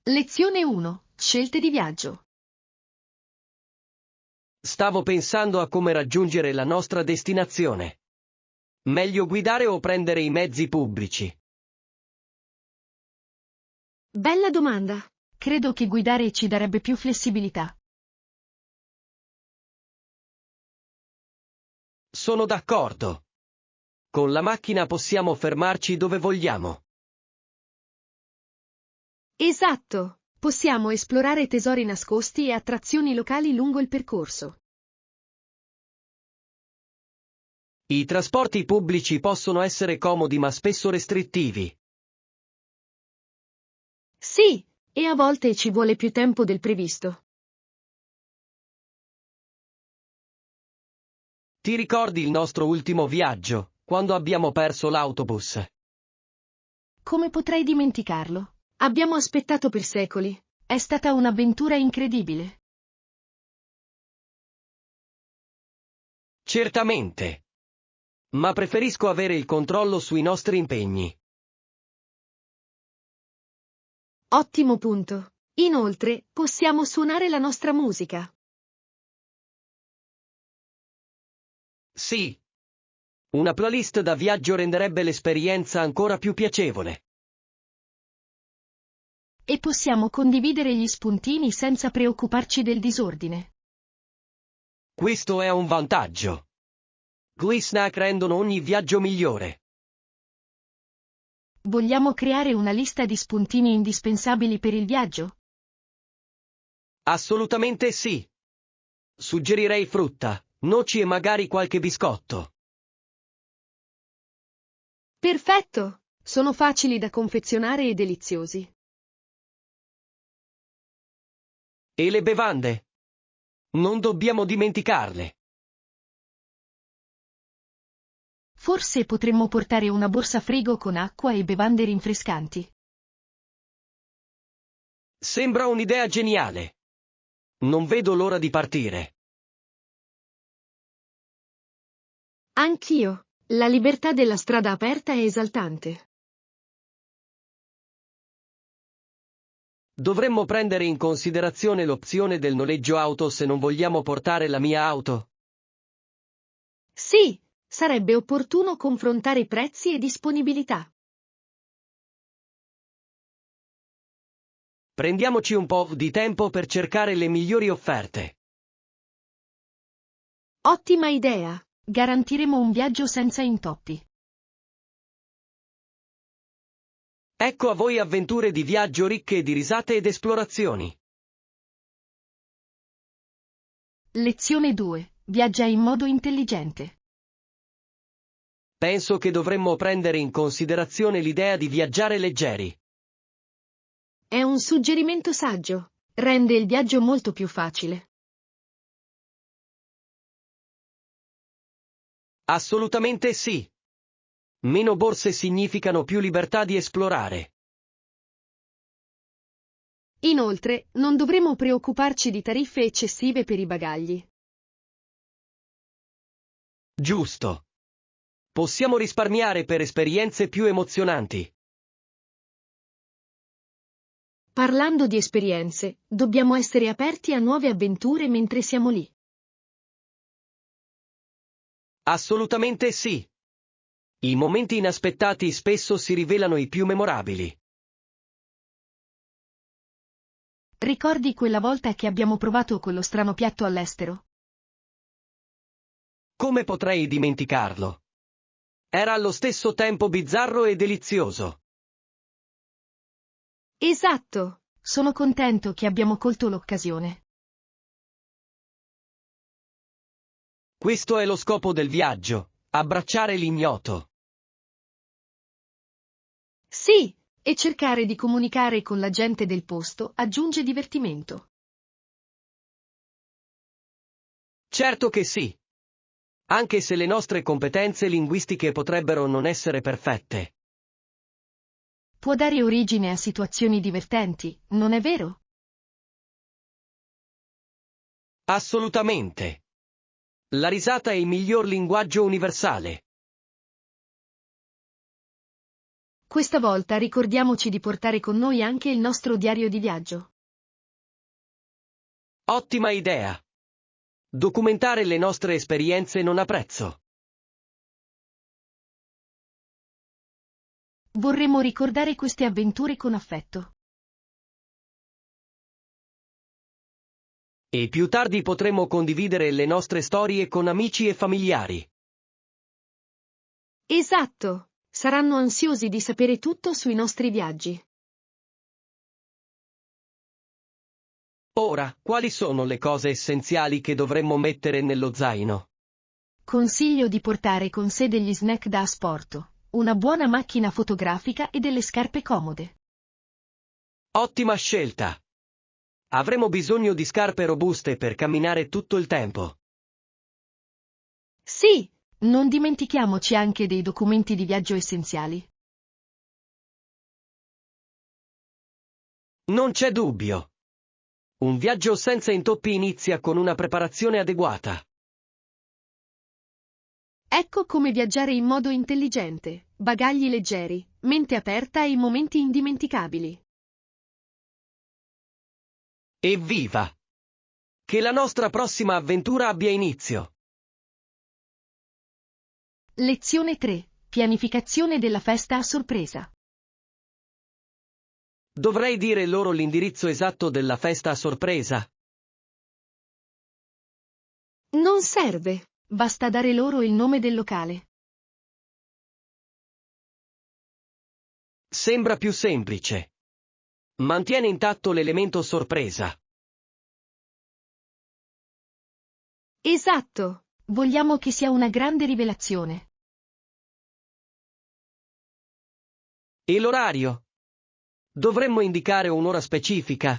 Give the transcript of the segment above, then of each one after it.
Lezione 1. Scelte di viaggio. Stavo pensando a come raggiungere la nostra destinazione. Meglio guidare o prendere i mezzi pubblici? Bella domanda. Credo che guidare ci darebbe più flessibilità. Sono d'accordo. Con la macchina possiamo fermarci dove vogliamo. Esatto. Possiamo esplorare tesori nascosti e attrazioni locali lungo il percorso. I trasporti pubblici possono essere comodi ma spesso restrittivi. Sì, e a volte ci vuole più tempo del previsto. Ti ricordi il nostro ultimo viaggio, quando abbiamo perso l'autobus? Come potrei dimenticarlo? Abbiamo aspettato per secoli. È stata un'avventura incredibile. Certamente. Ma preferisco avere il controllo sui nostri impegni. Ottimo punto. Inoltre, possiamo suonare la nostra musica. Sì. Una playlist da viaggio renderebbe l'esperienza ancora più piacevole. E possiamo condividere gli spuntini senza preoccuparci del disordine. Questo è un vantaggio. Gli snack rendono ogni viaggio migliore. Vogliamo creare una lista di spuntini indispensabili per il viaggio? Assolutamente sì. Suggerirei frutta, noci e magari qualche biscotto. Perfetto! Sono facili da confezionare e deliziosi. E le bevande? Non dobbiamo dimenticarle. Forse potremmo portare una borsa frigo con acqua e bevande rinfrescanti. Sembra un'idea geniale. Non vedo l'ora di partire. Anch'io. La libertà della strada aperta è esaltante. Dovremmo prendere in considerazione l'opzione del noleggio auto se non vogliamo portare la mia auto. Sì, sarebbe opportuno confrontare prezzi e disponibilità. Prendiamoci un po' di tempo per cercare le migliori offerte. Ottima idea! Garantiremo un viaggio senza intoppi. Ecco a voi avventure di viaggio ricche di risate ed esplorazioni. Lezione 2. Viaggia in modo intelligente. Penso che dovremmo prendere in considerazione l'idea di viaggiare leggeri. È un suggerimento saggio. Rende il viaggio molto più facile. Assolutamente sì. Meno borse significano più libertà di esplorare. Inoltre, non dovremo preoccuparci di tariffe eccessive per i bagagli. Giusto. Possiamo risparmiare per esperienze più emozionanti. Parlando di esperienze, dobbiamo essere aperti a nuove avventure mentre siamo lì. Assolutamente sì. I momenti inaspettati spesso si rivelano i più memorabili. Ricordi quella volta che abbiamo provato quello strano piatto all'estero? Come potrei dimenticarlo? Era allo stesso tempo bizzarro e delizioso. Esatto! Sono contento che abbiamo colto l'occasione. Questo è lo scopo del viaggio, abbracciare l'ignoto. Sì, e cercare di comunicare con la gente del posto aggiunge divertimento. Certo che sì. Anche se le nostre competenze linguistiche potrebbero non essere perfette. Può dare origine a situazioni divertenti, non è vero? Assolutamente. La risata è il miglior linguaggio universale. Questa volta ricordiamoci di portare con noi anche il nostro diario di viaggio. Ottima idea! Documentare le nostre esperienze non ha prezzo. Vorremmo ricordare queste avventure con affetto. E più tardi potremo condividere le nostre storie con amici e familiari. Esatto! Saranno ansiosi di sapere tutto sui nostri viaggi. Ora, quali sono le cose essenziali che dovremmo mettere nello zaino? Consiglio di portare con sé degli snack da asporto, una buona macchina fotografica e delle scarpe comode. Ottima scelta! Avremo bisogno di scarpe robuste per camminare tutto il tempo. Sì! Non dimentichiamoci anche dei documenti di viaggio essenziali. Non c'è dubbio. Un viaggio senza intoppi inizia con una preparazione adeguata. Ecco come viaggiare in modo intelligente, bagagli leggeri, mente aperta e momenti indimenticabili. Evviva! Che la nostra prossima avventura abbia inizio. Lezione 3. Pianificazione della festa a sorpresa. Dovrei dire loro l'indirizzo esatto della festa a sorpresa. Non serve, basta dare loro il nome del locale. Sembra più semplice. Mantiene intatto l'elemento sorpresa. Esatto, vogliamo che sia una grande rivelazione. E l'orario? Dovremmo indicare un'ora specifica.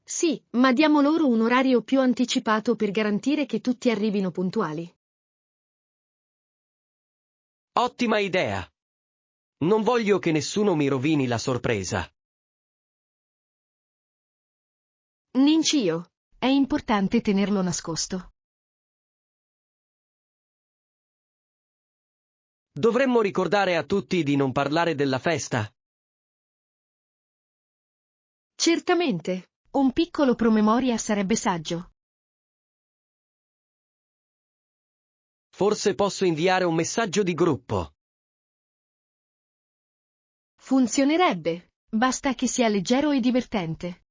Sì, ma diamo loro un orario più anticipato per garantire che tutti arrivino puntuali. Ottima idea. Non voglio che nessuno mi rovini la sorpresa. Nincio, è importante tenerlo nascosto. Dovremmo ricordare a tutti di non parlare della festa. Certamente, un piccolo promemoria sarebbe saggio. Forse posso inviare un messaggio di gruppo. Funzionerebbe, basta che sia leggero e divertente.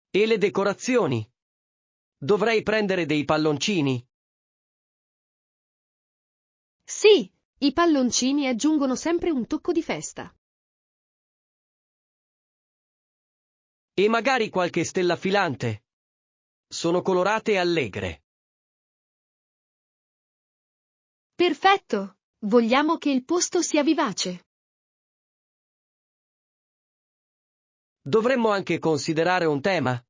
E le decorazioni? Dovrei prendere dei palloncini? Sì, i palloncini aggiungono sempre un tocco di festa. E magari qualche stella filante? Sono colorate e allegre. Perfetto! Vogliamo che il posto sia vivace. Dovremmo anche considerare un tema.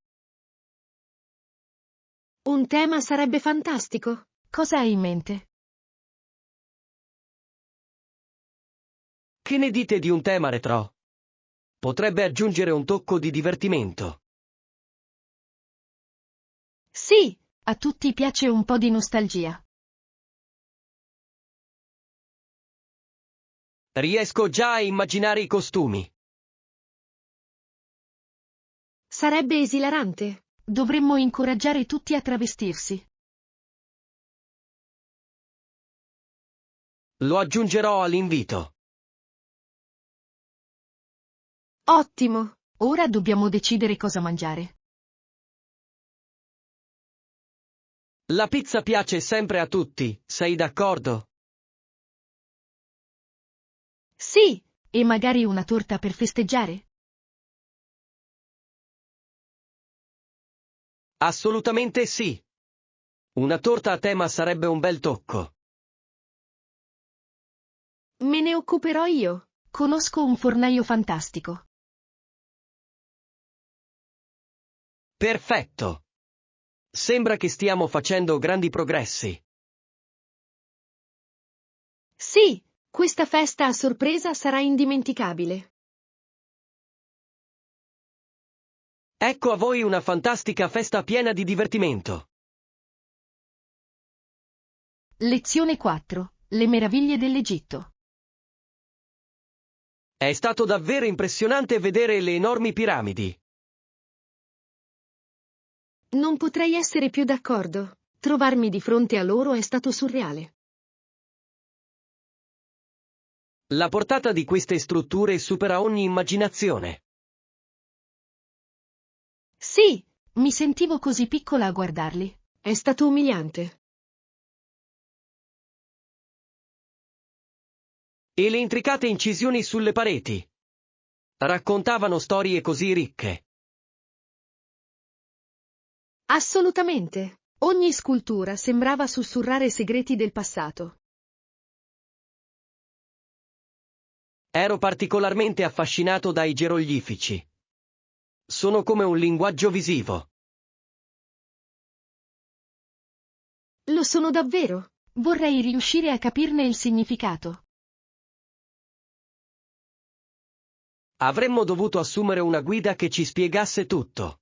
Un tema sarebbe fantastico. Cosa hai in mente? Che ne dite di un tema retro? Potrebbe aggiungere un tocco di divertimento. Sì, a tutti piace un po' di nostalgia. Riesco già a immaginare i costumi. Sarebbe esilarante. Dovremmo incoraggiare tutti a travestirsi. Lo aggiungerò all'invito. Ottimo! Ora dobbiamo decidere cosa mangiare. La pizza piace sempre a tutti, sei d'accordo? Sì, e magari una torta per festeggiare? Assolutamente sì. Una torta a tema sarebbe un bel tocco. Me ne occuperò io. Conosco un fornaio fantastico. Perfetto. Sembra che stiamo facendo grandi progressi. Sì, questa festa a sorpresa sarà indimenticabile. Ecco a voi una fantastica festa piena di divertimento. Lezione 4. Le meraviglie dell'Egitto. È stato davvero impressionante vedere le enormi piramidi. Non potrei essere più d'accordo. Trovarmi di fronte a loro è stato surreale. La portata di queste strutture supera ogni immaginazione. Sì, mi sentivo così piccola a guardarli. È stato umiliante. E le intricate incisioni sulle pareti. Raccontavano storie così ricche. Assolutamente. Ogni scultura sembrava sussurrare segreti del passato. Ero particolarmente affascinato dai geroglifici. Sono come un linguaggio visivo. Lo sono davvero. Vorrei riuscire a capirne il significato. Avremmo dovuto assumere una guida che ci spiegasse tutto.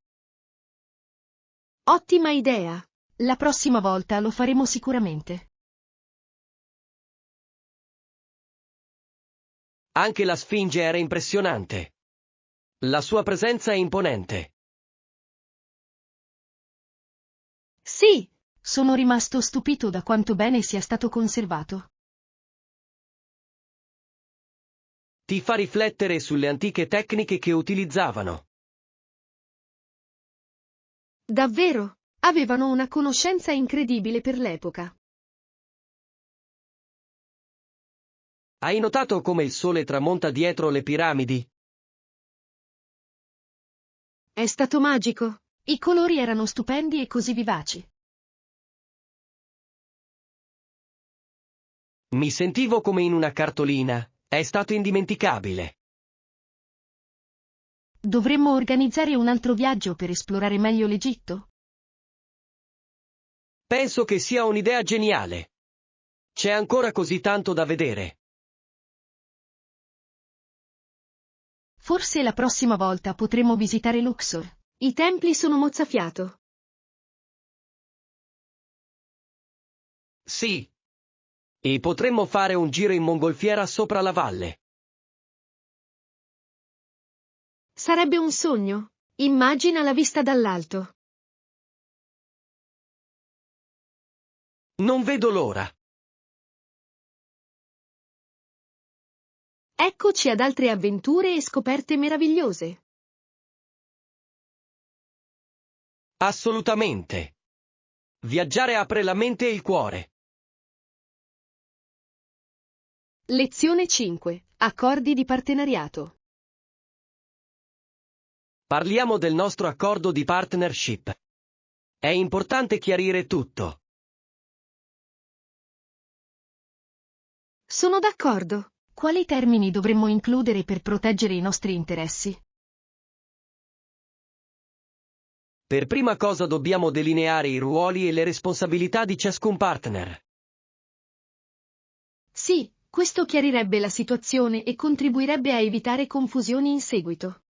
Ottima idea. La prossima volta lo faremo sicuramente. Anche la Sfinge era impressionante. La sua presenza è imponente. Sì, sono rimasto stupito da quanto bene sia stato conservato. Ti fa riflettere sulle antiche tecniche che utilizzavano. Davvero, avevano una conoscenza incredibile per l'epoca. Hai notato come il sole tramonta dietro le piramidi? È stato magico. I colori erano stupendi e così vivaci. Mi sentivo come in una cartolina. È stato indimenticabile. Dovremmo organizzare un altro viaggio per esplorare meglio l'Egitto? Penso che sia un'idea geniale. C'è ancora così tanto da vedere. Forse la prossima volta potremo visitare Luxor. I templi sono mozzafiato. Sì. E potremmo fare un giro in mongolfiera sopra la valle. Sarebbe un sogno. Immagina la vista dall'alto. Non vedo l'ora. Eccoci ad altre avventure e scoperte meravigliose. Assolutamente. Viaggiare apre la mente e il cuore. Lezione 5. Accordi di partenariato. Parliamo del nostro accordo di partnership. È importante chiarire tutto. Sono d'accordo. Quali termini dovremmo includere per proteggere i nostri interessi? Per prima cosa dobbiamo delineare i ruoli e le responsabilità di ciascun partner. Sì, questo chiarirebbe la situazione e contribuirebbe a evitare confusioni in seguito.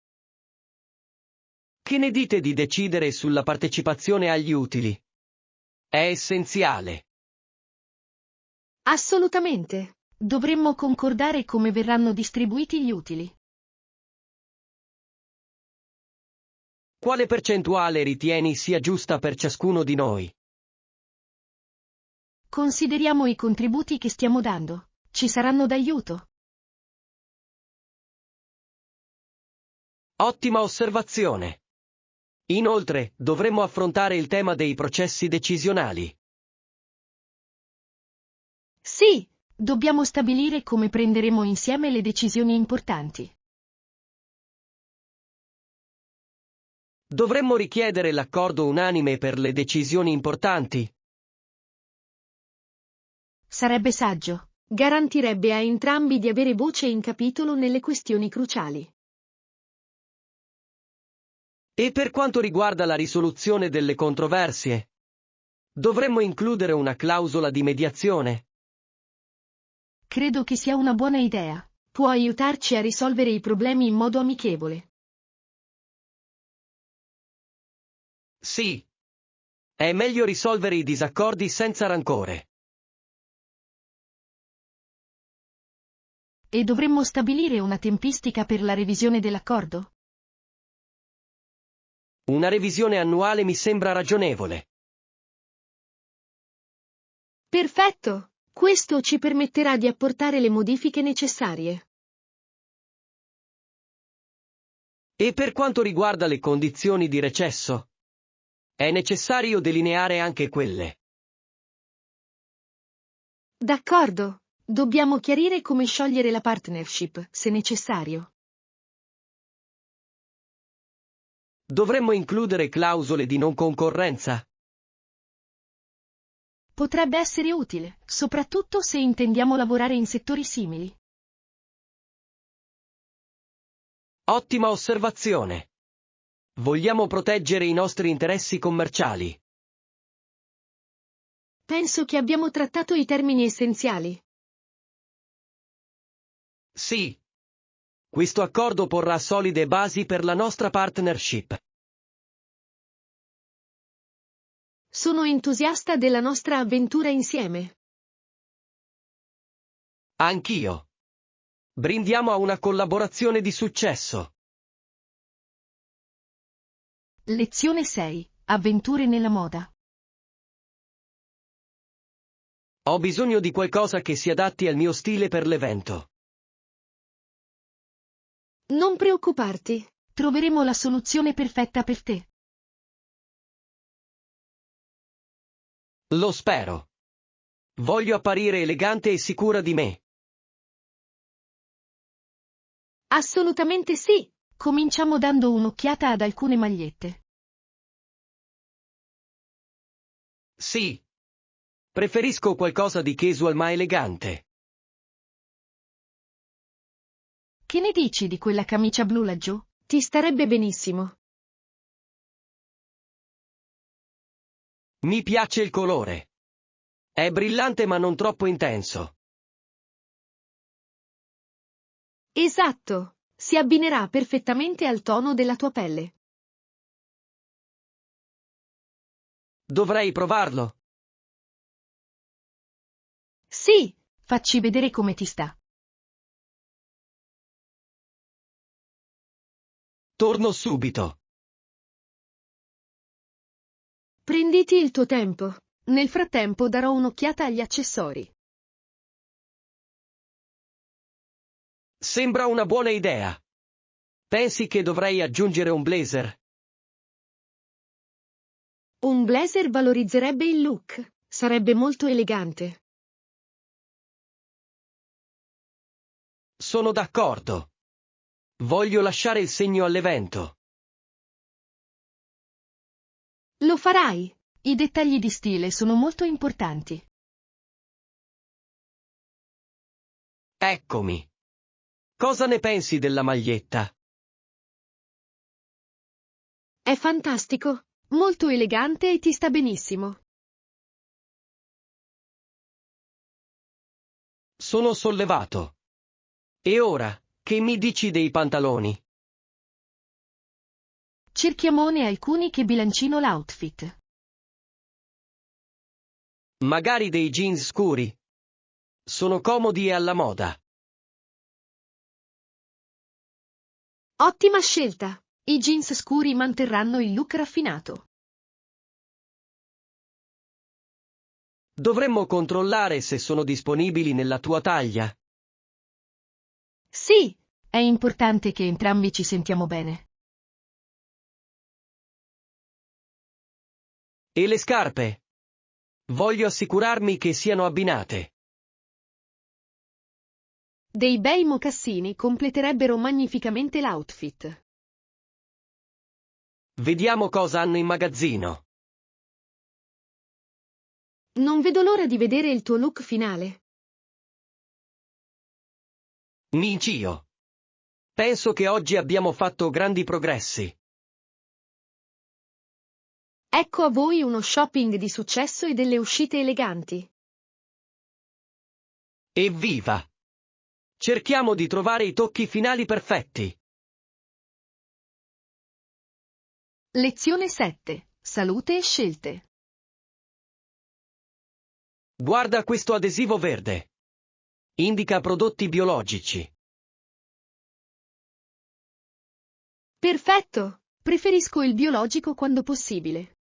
Che ne dite di decidere sulla partecipazione agli utili? È essenziale. Assolutamente. Dovremmo concordare come verranno distribuiti gli utili. Quale percentuale ritieni sia giusta per ciascuno di noi? Consideriamo i contributi che stiamo dando. Ci saranno d'aiuto. Ottima osservazione. Inoltre, dovremmo affrontare il tema dei processi decisionali. Sì, dobbiamo stabilire come prenderemo insieme le decisioni importanti. Dovremmo richiedere l'accordo unanime per le decisioni importanti. Sarebbe saggio. Garantirebbe a entrambi di avere voce in capitolo nelle questioni cruciali. E per quanto riguarda la risoluzione delle controversie? Dovremmo includere una clausola di mediazione? Credo che sia una buona idea. Può aiutarci a risolvere i problemi in modo amichevole. Sì. È meglio risolvere i disaccordi senza rancore. E dovremmo stabilire una tempistica per la revisione dell'accordo? Una revisione annuale mi sembra ragionevole. Perfetto! Questo ci permetterà di apportare le modifiche necessarie. E per quanto riguarda le condizioni di recesso? È necessario delineare anche quelle. D'accordo. Dobbiamo chiarire come sciogliere la partnership, se necessario. Dovremmo includere clausole di non concorrenza? Potrebbe essere utile, soprattutto se intendiamo lavorare in settori simili. Ottima osservazione. Vogliamo proteggere i nostri interessi commerciali. Penso che abbiamo trattato i termini essenziali. Sì. Questo accordo porrà solide basi per la nostra partnership. Sono entusiasta della nostra avventura insieme. Anch'io. Brindiamo a una collaborazione di successo. Lezione 6. Avventure nella moda. Ho bisogno di qualcosa che si adatti al mio stile per l'evento. Non preoccuparti, troveremo la soluzione perfetta per te. Lo spero. Voglio apparire elegante e sicura di me. Assolutamente sì. Cominciamo dando un'occhiata ad alcune magliette. Sì. Preferisco qualcosa di casual ma elegante. Che ne dici di quella camicia blu laggiù? Ti starebbe benissimo. Mi piace il colore. È brillante ma non troppo intenso. Esatto, si abbinerà perfettamente al tono della tua pelle. Dovrei provarlo. Sì, facci vedere come ti sta. Torno subito. Prenditi il tuo tempo. Nel frattempo darò un'occhiata agli accessori. Sembra una buona idea. Pensi che dovrei aggiungere un blazer? Un blazer valorizzerebbe il look. Sarebbe molto elegante. Sono d'accordo. Voglio lasciare il segno all'evento. Lo farai. I dettagli di stile sono molto importanti. Eccomi. Cosa ne pensi della maglietta? È fantastico, molto elegante e ti sta benissimo. Sono sollevato. E ora, che mi dici dei pantaloni? Cerchiamone alcuni che bilancino l'outfit. Magari dei jeans scuri. Sono comodi e alla moda. Ottima scelta! I jeans scuri manterranno il look raffinato. Dovremmo controllare se sono disponibili nella tua taglia. Sì, è importante che entrambi ci sentiamo bene. E le scarpe? Voglio assicurarmi che siano abbinate. Dei bei mocassini completerebbero magnificamente l'outfit. Vediamo cosa hanno in magazzino. Non vedo l'ora di vedere il tuo look finale. Minchio. Penso che oggi abbiamo fatto grandi progressi. Ecco a voi uno shopping di successo e delle uscite eleganti. Evviva! Cerchiamo di trovare i tocchi finali perfetti. Lezione 7. Salute e scelte. Guarda questo adesivo verde. Indica prodotti biologici. Perfetto! Preferisco il biologico quando possibile.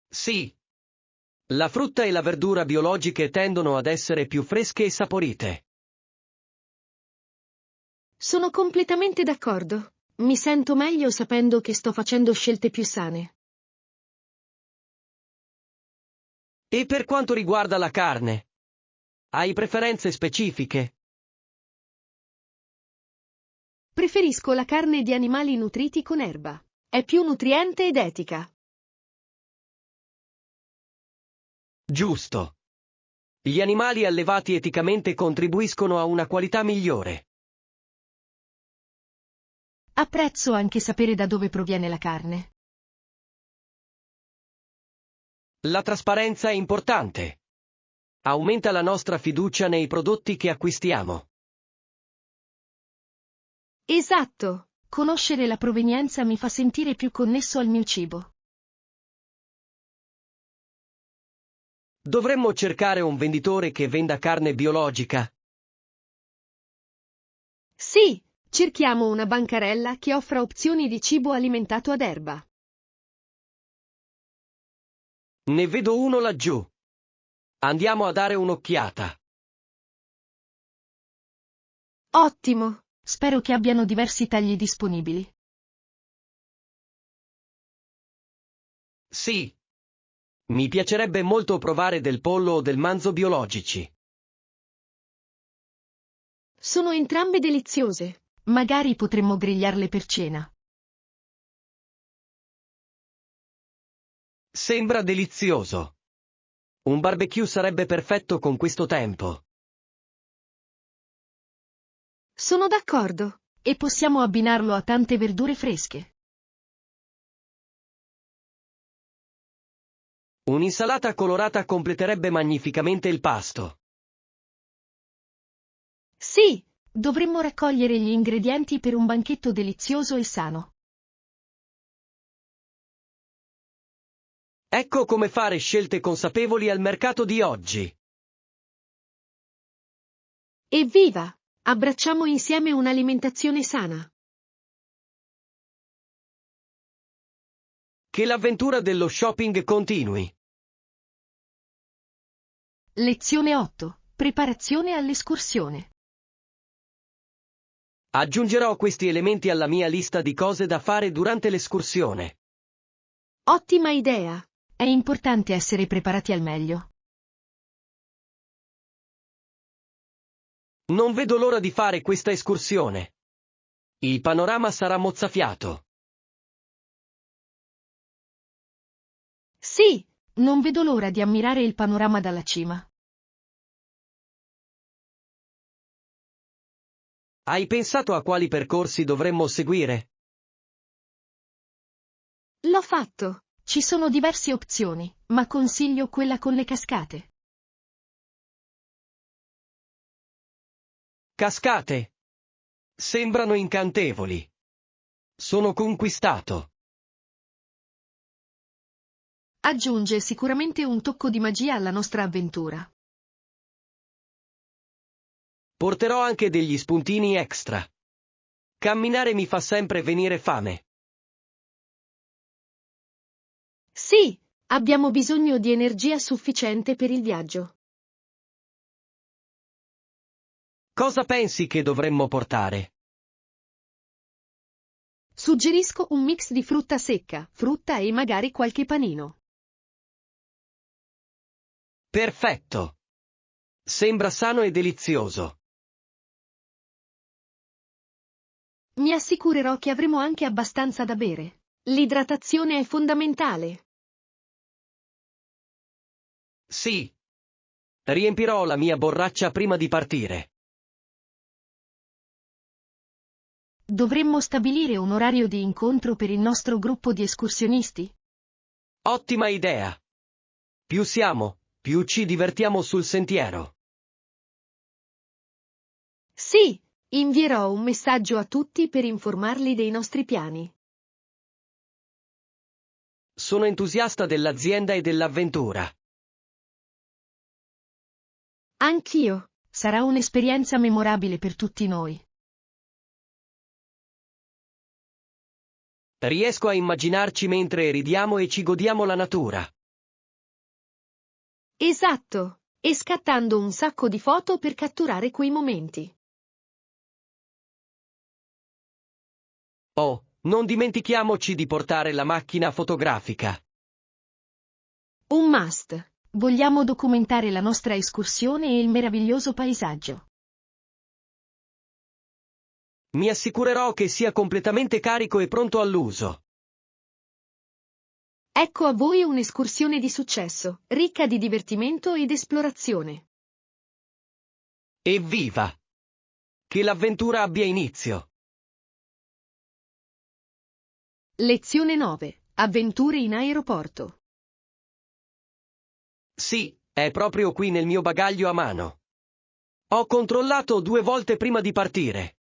Sì. La frutta e la verdura biologiche tendono ad essere più fresche e saporite. Sono completamente d'accordo. Mi sento meglio sapendo che sto facendo scelte più sane. E per quanto riguarda la carne? Hai preferenze specifiche? Preferisco la carne di animali nutriti con erba. È più nutriente ed etica. Giusto. Gli animali allevati eticamente contribuiscono a una qualità migliore. Apprezzo anche sapere da dove proviene la carne. La trasparenza è importante. Aumenta la nostra fiducia nei prodotti che acquistiamo. Esatto. Conoscere la provenienza mi fa sentire più connesso al mio cibo. Dovremmo cercare un venditore che venda carne biologica. Sì, cerchiamo una bancarella che offra opzioni di cibo alimentato ad erba. Ne vedo uno laggiù. Andiamo a dare un'occhiata. Ottimo! Spero che abbiano diversi tagli disponibili. Sì. Mi piacerebbe molto provare del pollo o del manzo biologici. Sono entrambe deliziose. Magari potremmo grigliarle per cena. Sembra delizioso. Un barbecue sarebbe perfetto con questo tempo. Sono d'accordo. E possiamo abbinarlo a tante verdure fresche. Un'insalata colorata completerebbe magnificamente il pasto. Sì, dovremmo raccogliere gli ingredienti per un banchetto delizioso e sano. Ecco come fare scelte consapevoli al mercato di oggi. Evviva! Abbracciamo insieme un'alimentazione sana. Che l'avventura dello shopping continui. Lezione 8. Preparazione all'escursione. Aggiungerò questi elementi alla mia lista di cose da fare durante l'escursione. Ottima idea! È importante essere preparati al meglio. Non vedo l'ora di fare questa escursione. Il panorama sarà mozzafiato. Sì, non vedo l'ora di ammirare il panorama dalla cima. Hai pensato a quali percorsi dovremmo seguire? L'ho fatto. Ci sono diverse opzioni, ma consiglio quella con le cascate. Cascate. Sembrano incantevoli. Sono conquistato. Aggiunge sicuramente un tocco di magia alla nostra avventura. Porterò anche degli spuntini extra. Camminare mi fa sempre venire fame. Sì, abbiamo bisogno di energia sufficiente per il viaggio. Cosa pensi che dovremmo portare? Suggerisco un mix di frutta secca, frutta e magari qualche panino. Perfetto. Sembra sano e delizioso. Mi assicurerò che avremo anche abbastanza da bere. L'idratazione è fondamentale. Sì. Riempirò la mia borraccia prima di partire. Dovremmo stabilire un orario di incontro per il nostro gruppo di escursionisti? Ottima idea. Più siamo, più ci divertiamo sul sentiero. Sì, invierò un messaggio a tutti per informarli dei nostri piani. Sono entusiasta dell'azienda e dell'avventura. Anch'io. Sarà un'esperienza memorabile per tutti noi. Riesco a immaginarci mentre ridiamo e ci godiamo la natura. Esatto. E scattando un sacco di foto per catturare quei momenti. Oh, non dimentichiamoci di portare la macchina fotografica. Un must. Vogliamo documentare la nostra escursione e il meraviglioso paesaggio. Mi assicurerò che sia completamente carico e pronto all'uso. Ecco a voi un'escursione di successo, ricca di divertimento ed esplorazione. Evviva! Che l'avventura abbia inizio. Lezione 9. Avventure in aeroporto. Sì, è proprio qui nel mio bagaglio a mano. Ho controllato 2 volte prima di partire.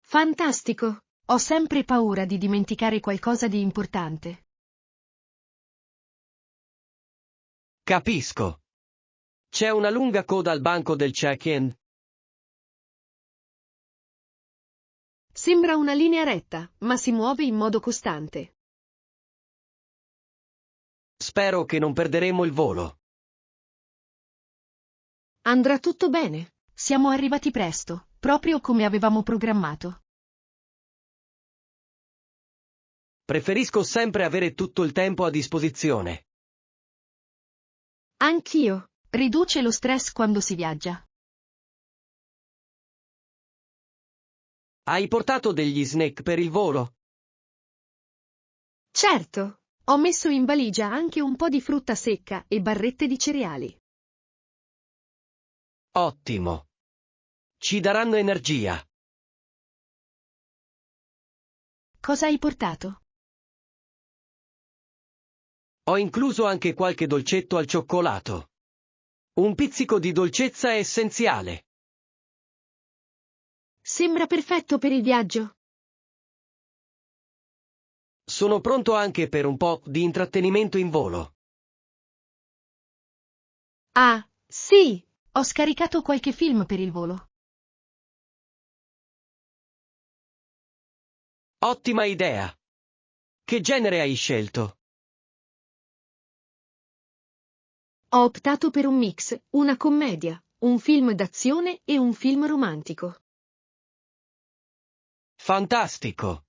Fantastico! Ho sempre paura di dimenticare qualcosa di importante. Capisco. C'è una lunga coda al banco del check-in. Sembra una linea retta, ma si muove in modo costante. Spero che non perderemo il volo. Andrà tutto bene. Siamo arrivati presto, proprio come avevamo programmato. Preferisco sempre avere tutto il tempo a disposizione. Anch'io. Riduce lo stress quando si viaggia. Hai portato degli snack per il volo? Certo. Ho messo in valigia anche un po' di frutta secca e barrette di cereali. Ottimo. Ci daranno energia. Cosa hai portato? Ho incluso anche qualche dolcetto al cioccolato. Un pizzico di dolcezza è essenziale. Sembra perfetto per il viaggio. Sono pronto anche per un po' di intrattenimento in volo. Ah, sì! Ho scaricato qualche film per il volo. Ottima idea. Che genere hai scelto? Ho optato per un mix, una commedia, un film d'azione e un film romantico. Fantastico.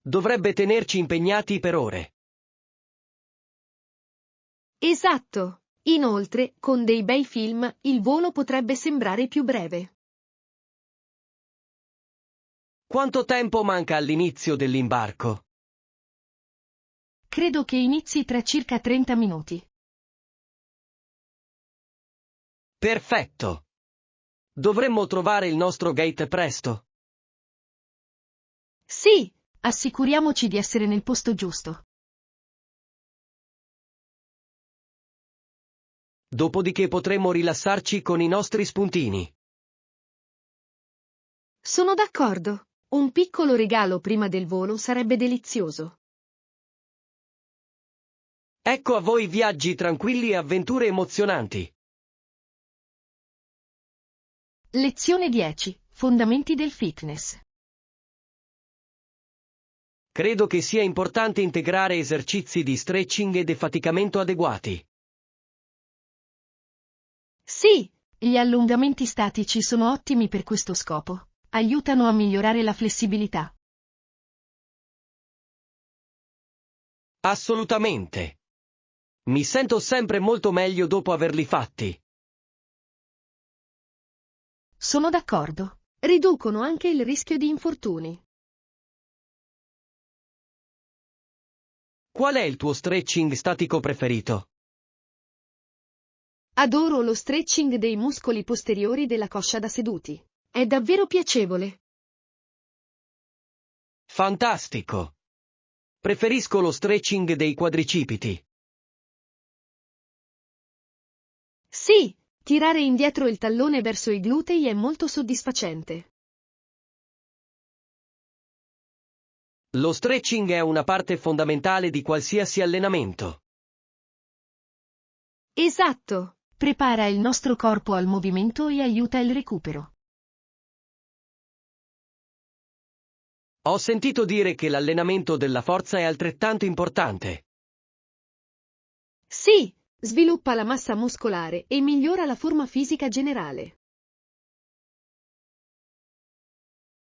Dovrebbe tenerci impegnati per ore. Esatto! Inoltre, con dei bei film, il volo potrebbe sembrare più breve. Quanto tempo manca all'inizio dell'imbarco? Credo che inizi tra circa 30 minuti. Perfetto. Dovremmo trovare il nostro gate presto. Sì! Assicuriamoci di essere nel posto giusto. Dopodiché potremo rilassarci con i nostri spuntini. Sono d'accordo. Un piccolo regalo prima del volo sarebbe delizioso. Ecco a voi viaggi tranquilli e avventure emozionanti. Lezione 10. Fondamenti del fitness. Credo che sia importante integrare esercizi di stretching e defaticamento adeguati. Sì, gli allungamenti statici sono ottimi per questo scopo. Aiutano a migliorare la flessibilità. Assolutamente. Mi sento sempre molto meglio dopo averli fatti. Sono d'accordo. Riducono anche il rischio di infortuni. Qual è il tuo stretching statico preferito? Adoro lo stretching dei muscoli posteriori della coscia da seduti. È davvero piacevole. Fantastico. Preferisco lo stretching dei quadricipiti. Sì, tirare indietro il tallone verso i glutei è molto soddisfacente. Lo stretching è una parte fondamentale di qualsiasi allenamento. Esatto. prepara il nostro corpo al movimento e aiuta il recupero. Ho sentito dire che l'allenamento della forza è altrettanto importante. Sì, sviluppa la massa muscolare e migliora la forma fisica generale.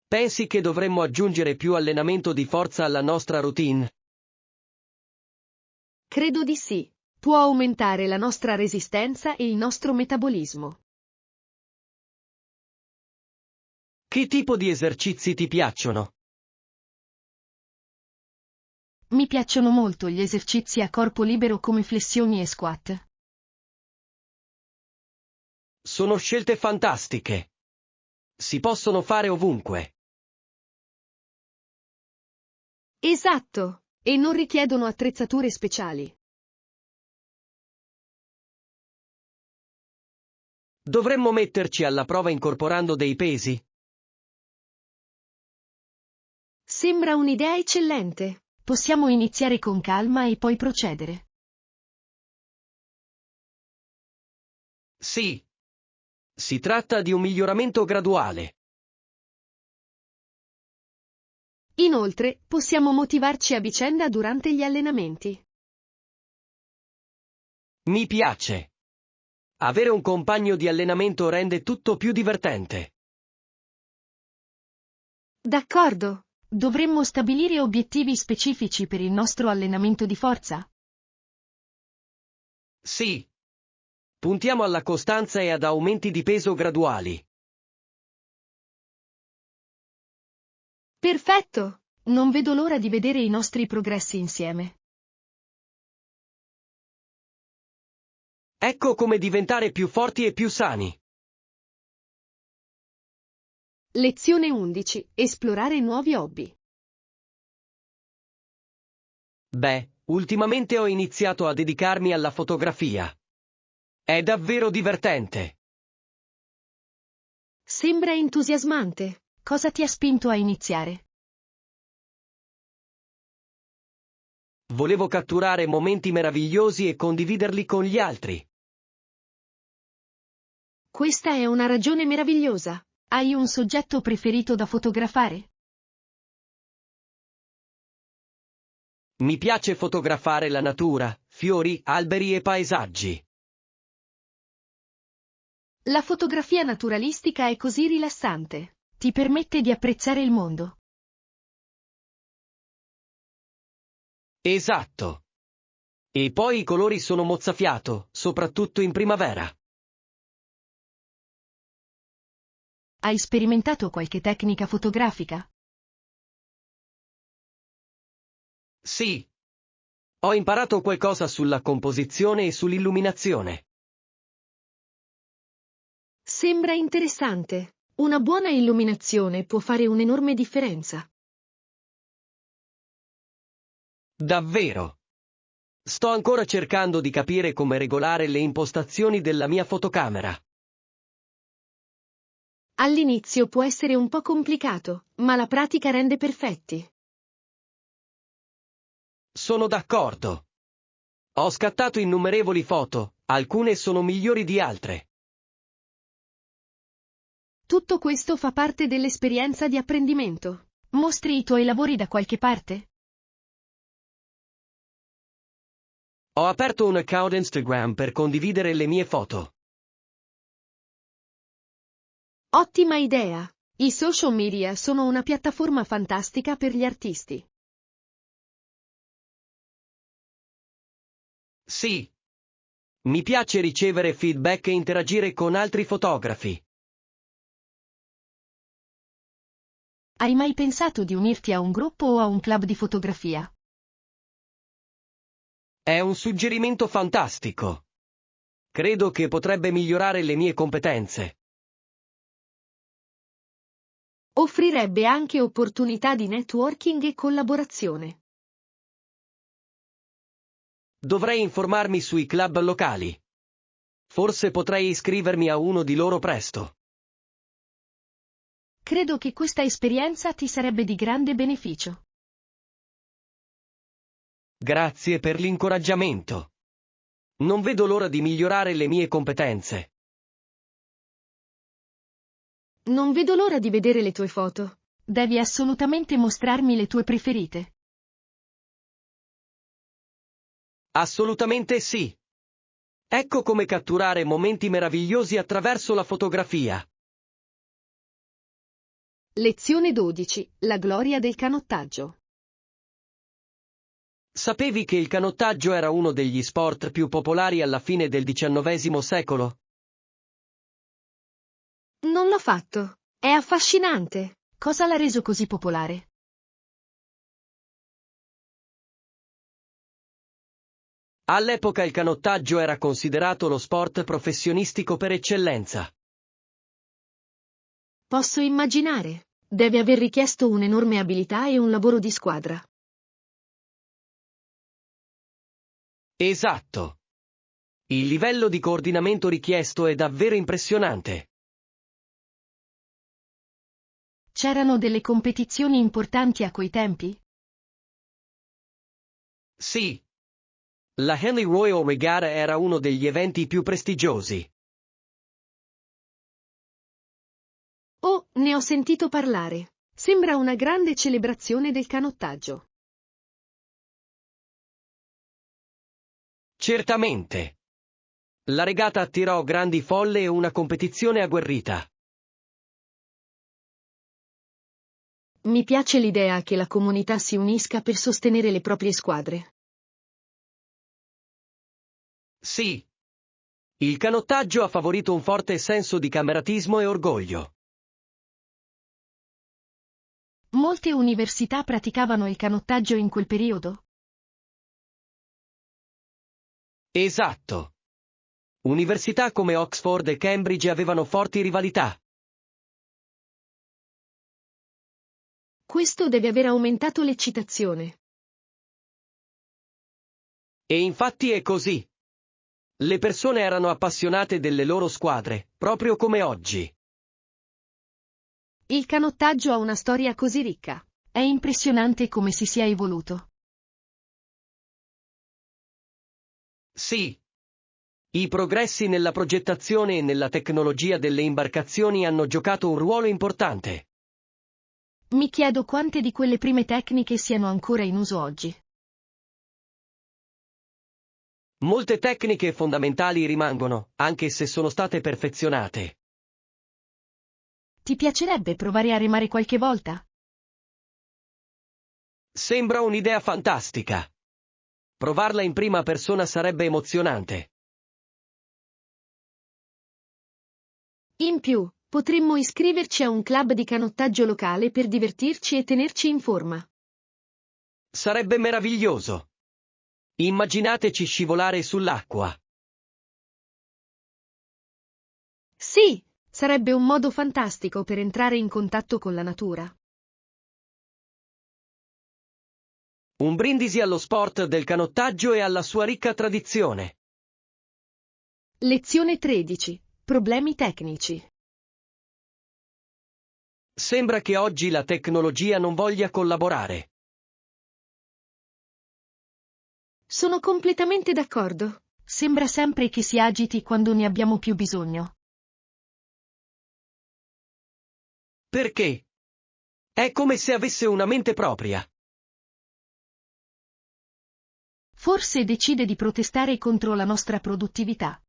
Pensi che dovremmo aggiungere più allenamento di forza alla nostra routine? Credo di sì. Può aumentare la nostra resistenza e il nostro metabolismo. Che tipo di esercizi ti piacciono? Mi piacciono molto gli esercizi a corpo libero come flessioni e squat. Sono scelte fantastiche. Si possono fare ovunque. Esatto, e non richiedono attrezzature speciali. Dovremmo metterci alla prova incorporando dei pesi? Sembra un'idea eccellente. Possiamo iniziare con calma e poi procedere. Sì. Si tratta di un miglioramento graduale. Inoltre, possiamo motivarci a vicenda durante gli allenamenti. Mi piace. Avere un compagno di allenamento rende tutto più divertente. D'accordo. Dovremmo stabilire obiettivi specifici per il nostro allenamento di forza? Sì. Puntiamo alla costanza e ad aumenti di peso graduali. Perfetto! Non vedo l'ora di vedere i nostri progressi insieme. Ecco come diventare più forti e più sani. Lezione 11. Esplorare nuovi hobby. Beh, ultimamente ho iniziato a dedicarmi alla fotografia. È davvero divertente. Sembra entusiasmante. Cosa ti ha spinto a iniziare? Volevo catturare momenti meravigliosi e condividerli con gli altri. Questa è una ragione meravigliosa. Hai un soggetto preferito da fotografare? Mi piace fotografare la natura, fiori, alberi e paesaggi. La fotografia naturalistica è così rilassante. Ti permette di apprezzare il mondo. Esatto. E poi i colori sono mozzafiato, soprattutto in primavera. Hai sperimentato qualche tecnica fotografica? Sì. Ho imparato qualcosa sulla composizione e sull'illuminazione. Sembra interessante. Una buona illuminazione può fare un'enorme differenza. Davvero. Sto ancora cercando di capire come regolare le impostazioni della mia fotocamera. All'inizio può essere un po' complicato, ma la pratica rende perfetti. Sono d'accordo. Ho scattato innumerevoli foto, alcune sono migliori di altre. Tutto questo fa parte dell'esperienza di apprendimento. Mostri i tuoi lavori da qualche parte? Ho aperto un account Instagram per condividere le mie foto. Ottima idea! I social media sono una piattaforma fantastica per gli artisti. Sì. Mi piace ricevere feedback e interagire con altri fotografi. Hai mai pensato di unirti a un gruppo o a un club di fotografia? È un suggerimento fantastico. Credo che potrebbe migliorare le mie competenze. Offrirebbe anche opportunità di networking e collaborazione. Dovrei informarmi sui club locali. Forse potrei iscrivermi a uno di loro presto. Credo che questa esperienza ti sarebbe di grande beneficio. Grazie per l'incoraggiamento. Non vedo l'ora di migliorare le mie competenze. Non vedo l'ora di vedere le tue foto. Devi assolutamente mostrarmi le tue preferite. Assolutamente sì. Ecco come catturare momenti meravigliosi attraverso la fotografia. Lezione 12. La gloria del canottaggio. Sapevi che il canottaggio era uno degli sport più popolari alla fine del XIX secolo? Non l'ho fatto. È affascinante. Cosa l'ha reso così popolare? All'epoca il canottaggio era considerato lo sport professionistico per eccellenza. Posso immaginare. Deve aver richiesto un'enorme abilità e un lavoro di squadra. Esatto. Il livello di coordinamento richiesto è davvero impressionante. C'erano delle competizioni importanti a quei tempi? Sì. La Henley Royal Regatta era uno degli eventi più prestigiosi. Oh, ne ho sentito parlare. Sembra una grande celebrazione del canottaggio. Certamente. La regata attirò grandi folle e una competizione agguerrita. Mi piace l'idea che la comunità si unisca per sostenere le proprie squadre. Sì. Il canottaggio ha favorito un forte senso di cameratismo e orgoglio. Molte università praticavano il canottaggio in quel periodo? Esatto. Università come Oxford e Cambridge avevano forti rivalità. Questo deve aver aumentato l'eccitazione. E infatti è così. Le persone erano appassionate delle loro squadre, proprio come oggi. Il canottaggio ha una storia così ricca. È impressionante come si sia evoluto. Sì. I progressi nella progettazione e nella tecnologia delle imbarcazioni hanno giocato un ruolo importante. Mi chiedo quante di quelle prime tecniche siano ancora in uso oggi. Molte tecniche fondamentali rimangono, anche se sono state perfezionate. Ti piacerebbe provare a remare qualche volta? Sembra un'idea fantastica. Provarla in prima persona sarebbe emozionante. In più, potremmo iscriverci a un club di canottaggio locale per divertirci e tenerci in forma. Sarebbe meraviglioso. Immaginateci scivolare sull'acqua. Sì, sarebbe un modo fantastico per entrare in contatto con la natura. Un brindisi allo sport del canottaggio e alla sua ricca tradizione. Lezione 13. Problemi tecnici. Sembra che oggi la tecnologia non voglia collaborare. Sono completamente d'accordo. Sembra sempre che si agiti quando ne abbiamo più bisogno. Perché? È come se avesse una mente propria. Forse decide di protestare contro la nostra produttività.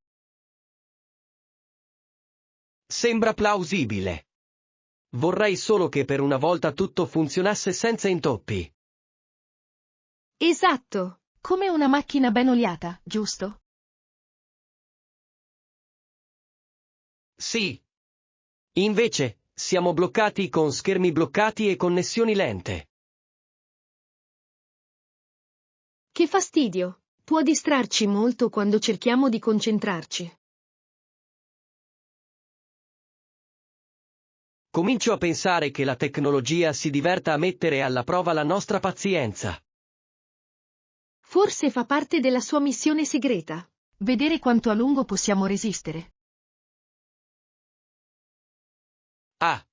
Sembra plausibile. Vorrei solo che per una volta tutto funzionasse senza intoppi. Esatto, come una macchina ben oliata, giusto? Sì. Invece, siamo bloccati con schermi bloccati e connessioni lente. Che fastidio! Può distrarci molto quando cerchiamo di concentrarci. Comincio a pensare che la tecnologia si diverta a mettere alla prova la nostra pazienza. Forse fa parte della sua missione segreta. Vedere quanto a lungo possiamo resistere. Ah.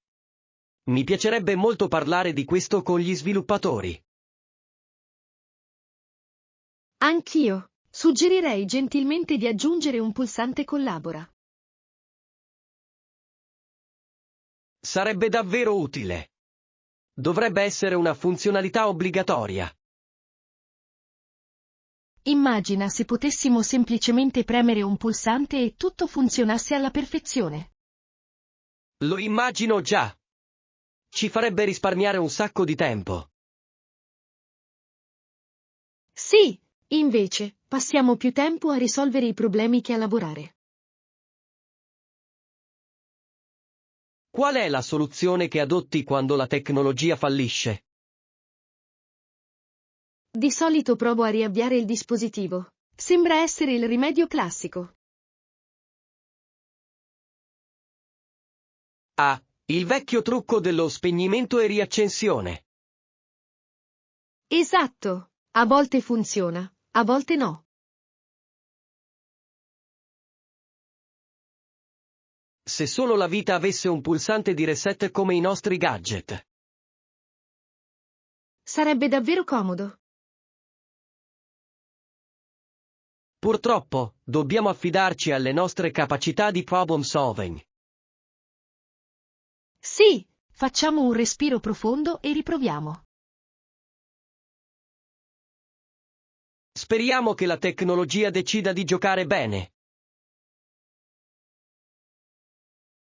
Mi piacerebbe molto parlare di questo con gli sviluppatori. Anch'io. Suggerirei gentilmente di aggiungere un pulsante collabora. Sarebbe davvero utile. Dovrebbe essere una funzionalità obbligatoria. Immagina se potessimo semplicemente premere un pulsante e tutto funzionasse alla perfezione. Lo immagino già. Ci farebbe risparmiare un sacco di tempo. Sì, invece, passiamo più tempo a risolvere i problemi che a lavorare. Qual è la soluzione che adotti quando la tecnologia fallisce? Di solito provo a riavviare il dispositivo. Sembra essere il rimedio classico. Ah, il vecchio trucco dello spegnimento e riaccensione. Esatto. A volte funziona, a volte no. Se solo la vita avesse un pulsante di reset come i nostri gadget. Sarebbe davvero comodo. Purtroppo, dobbiamo affidarci alle nostre capacità di problem solving. Sì, facciamo un respiro profondo e riproviamo. Speriamo che la tecnologia decida di giocare bene.